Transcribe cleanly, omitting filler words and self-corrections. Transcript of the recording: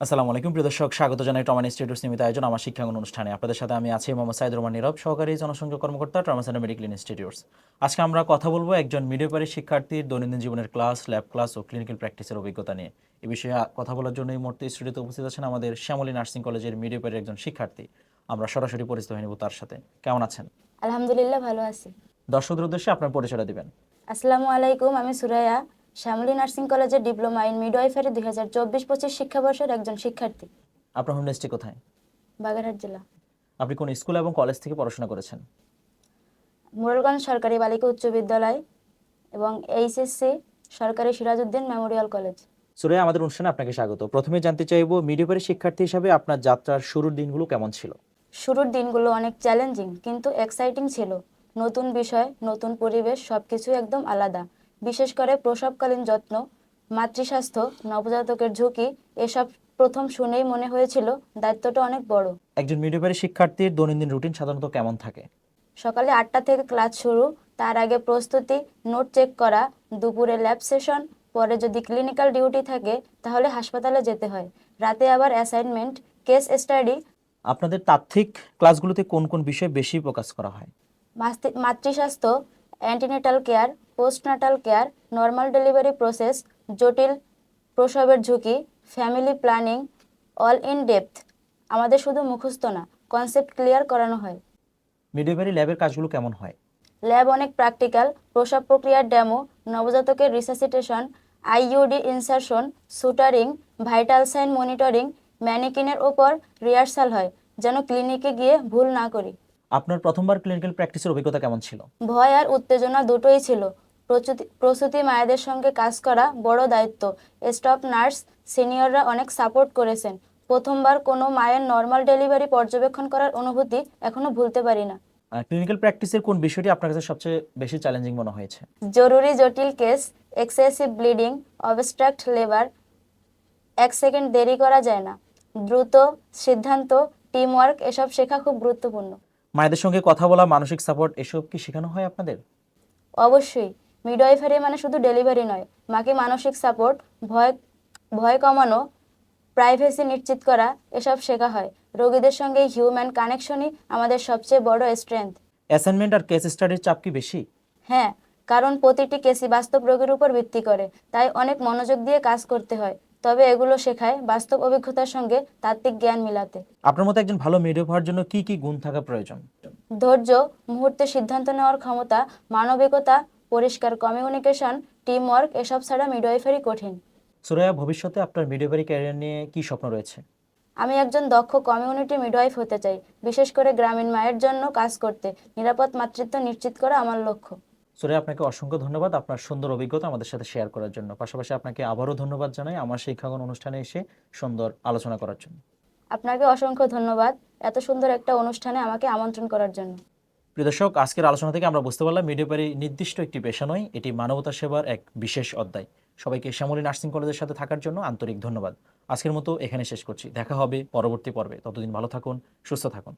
আসসালামু আলাইকুম প্রিয় দর্শক, স্বাগত জানাই ট্রমা ইনস্টিটিউট নিয়মিত আয়োজন আমার শিক্ষাঙ্গন অনুষ্ঠানে। আপনাদের সাথে আমি আছি মোহাম্মদ সাইদুর রহমান নীরব, সহকারী জনসংযোগ কর্মকর্তা, ট্রমা সেন্টার মেডিকেল ইনস্টিটিউটস। আজকে আমরা কথা বলবো একজন মিডওয়াইফারি শিক্ষার্থীর দৈনন্দিন জীবনের ক্লাস, ল্যাব ক্লাস ও ক্লিনিক্যাল প্র্যাকটিসের অভিজ্ঞতা নিয়ে। এই বিষয়ে কথা বলার জন্য এই মুহূর্তে স্টুডিওতে উপস্থিত আছেন আমাদের শ্যামলী নার্সিং কলেজের মিডওয়াইফারির একজন শিক্ষার্থী। আমরা সরাসরি পরিচিত হয়ে নেব তার সাথে। কেমন আছেন? আলহামদুলিল্লাহ, ভালো আছি। দর্শকদের উদ্দেশ্যে আপনার পরিচয়টা দিবেন। আসসালামু আলাইকুম, আমি সুরাইয়া, শ্যামলী নার্সিং কলেজের ডিপ্লোমা ইন মিডওয়াইফারি 2024-25 শিক্ষাবর্ষের একজন শিক্ষার্থী। আপনার হোম ডিস্ট্রিক্ট কোথায়? বাগেরহাট জেলা। আপনি কোন স্কুল এবং কলেজ থেকে পড়াশোনা করেছেন? মোড়লগঞ্জ সরকারি বালিকা উচ্চ বিদ্যালয় এবং এইচএসসি সরকারি সিরাজউদ্দিন মেমোরিয়াল কলেজ। সুরাইয়া, আমাদের অনুষ্ঠানে আপনাকে স্বাগত। প্রথমে জানতে চাইবো, মিডওয়াইফারি শিক্ষার্থী হিসাবে আপনার যাত্রার শুরুর দিনগুলো কেমন ছিল? শুরুর দিনগুলো অনেক চ্যালেঞ্জিং কিন্তু এক্সাইটিং ছিল। নতুন বিষয়, নতুন পরিবেশ, সবকিছু একদম আলাদা। বিশেষ করে প্রসবকালীন যত্ন, মাতৃস্বাস্থ্য, নবজাতকের ঝুঁকি এসব প্রথম শুনেই মনে হয়েছিল দায়িত্বটা অনেক বড়। একজন মিডওয়াইফারি শিক্ষার্থীর দৈনন্দিন রুটিন সাধারণত কেমন থাকে? সকালে 8টা থেকে ক্লাস শুরু, তার আগে প্রস্তুতি, নোট চেক করা, দুপুরে ল্যাব সেশন, পরে যদি ক্লিনিক্যাল ডিউটি থাকে তাহলে হাসপাতালে যেতে হয়, রাতে আবার অ্যাসাইনমেন্ট, কেস স্টাডি। আপনাদের তাত্ত্বিক ক্লাসগুলোতে কোন কোন বিষয় বেশি ফোকাস করা হয়? মাতৃস্বাস্থ্য, antenatal care, postnatal care, normal delivery process, জটিল প্রসবের ঝুঁকি, family planning, all in depth. আমাদের শুধু মুখস্থ না, কনসেপ্ট ক্লিয়ার করানো হয়। মিডওয়াইফারি ল্যাবের কাজগুলো কেমন হয়? ল্যাব অনেক প্র্যাকটিক্যাল, প্রসব প্রক্রিয়ার ডেমো, নবজাতকের resuscitation, IUD insertion, suturing, vital sign monitoring, ম্যানিকিনের ওপর রিহার্সাল হয় যেন ক্লিনিকে গিয়ে ভুল না করি। আপনার প্রথমবার ক্লিনিক্যাল প্র্যাকটিসের অভিজ্ঞতা কেমন ছিল? ভয় আর উত্তেজনা দুটোই ছিল। প্রসূতি মায়েদের সঙ্গে কাজ করা বড় দায়িত্ব। স্টাফ নার্স, সিনিয়ররা অনেক সাপোর্ট করেছেন। প্রথমবার কোনো মায়ের নর্মাল ডেলিভারি পর্যবেক্ষণ করার অনুভূতি এখনো ভুলতে পারি না। ক্লিনিক্যাল প্র্যাকটিসের কোন বিষয়টি আপনার কাছে সবচেয়ে বেশি চ্যালেঞ্জিং মনে হয়েছে? জরুরি জটিল case, excessive bleeding, abstract labour, 1 second দেরি করা যায় না। দ্রুত সিদ্ধান্ত, টিমওয়ার্ক এসব শেখা খুব গুরুত্বপূর্ণ। মায়েদের সঙ্গে কথা বলা, মানসিক সাপোর্ট এসব কি শেখানো হয় আপনাদের? অবশ্যই, মিডওয়াইফারি মানে শুধু ডেলিভারি নয়, মাকে মানসিক সাপোর্ট, ভয় ভয় কমানো, প্রাইভেসি নিশ্চিত করা এসব শেখা হয়। রোগীদের সঙ্গে হিউম্যান কানেকশনই আমাদের সবচেয়ে বড় স্ট্রেংথ। অ্যাসাইনমেন্ট আর কেস স্টাডির চাপ কি বেশি? হ্যাঁ, কারণ প্রতিটি কেসই বাস্তব রোগীর উপর ভিত্তি করে, তাই অনেক মনোযোগ দিয়ে কাজ করতে হয়। তবে এগুলো শেখায় বাস্তব অভিজ্ঞতার সঙ্গে তাত্ত্বিক জ্ঞান মিলাতে। আপনার মতো একজন ভালো মিডওয়াইফার হওয়ার জন্য কি কি গুণ থাকা প্রয়োজন? ধৈর্য, মুহূর্তে সিদ্ধান্ত নেওয়ার ক্ষমতা, মানবিকতা, পরিষ্কার কমিউনিকেশন, টিমওয়ার্ক এসব ছাড়া মিডওয়াইফারি কঠিন। সুরাইয়া, ভবিষ্যতে আপনার মিডওয়াইফারি ক্যারিয়ার নিয়ে কি স্বপ্ন রয়েছে? আমি একজন দক্ষ কমিউনিটি মিডওয়াইফ হতে চাই, বিশেষ করে গ্রামীণ মায়ের জন্য কাজ করতে। নিরাপদ মাতৃত্ব নিশ্চিত করা আমার লক্ষ্য। সুরাইয়া, আপনাকে অসংখ্য ধন্যবাদ আপনার সুন্দর অভিজ্ঞতা আমাদের সাথে শেয়ার করার জন্য। পাশাপাশি আপনাকে আবারও ধন্যবাদ জানাই আমার শিক্ষাঙ্গন অনুষ্ঠানে এসে সুন্দর আলোচনা করার জন্য। আপনাকে অসংখ্য ধন্যবাদ এত সুন্দর একটা অনুষ্ঠানে আমাকে আমন্ত্রণ করার জন্য। প্রিয় দর্শক, আজকের আলোচনা থেকে আমরা বুঝতে পারলাম মিডওয়াইফারি নির্দিষ্ট একটি পেশা নয়, এটি মানবতা সেবার এক বিশেষ অধ্যায়। সবাইকে শ্যামলী নার্সিং কলেজের সাথে থাকার জন্য আন্তরিক ধন্যবাদ। আজকের মতো এখানে শেষ করছি, দেখা হবে পরবর্তী পর্বে। ততদিন ভালো থাকুন, সুস্থ থাকুন।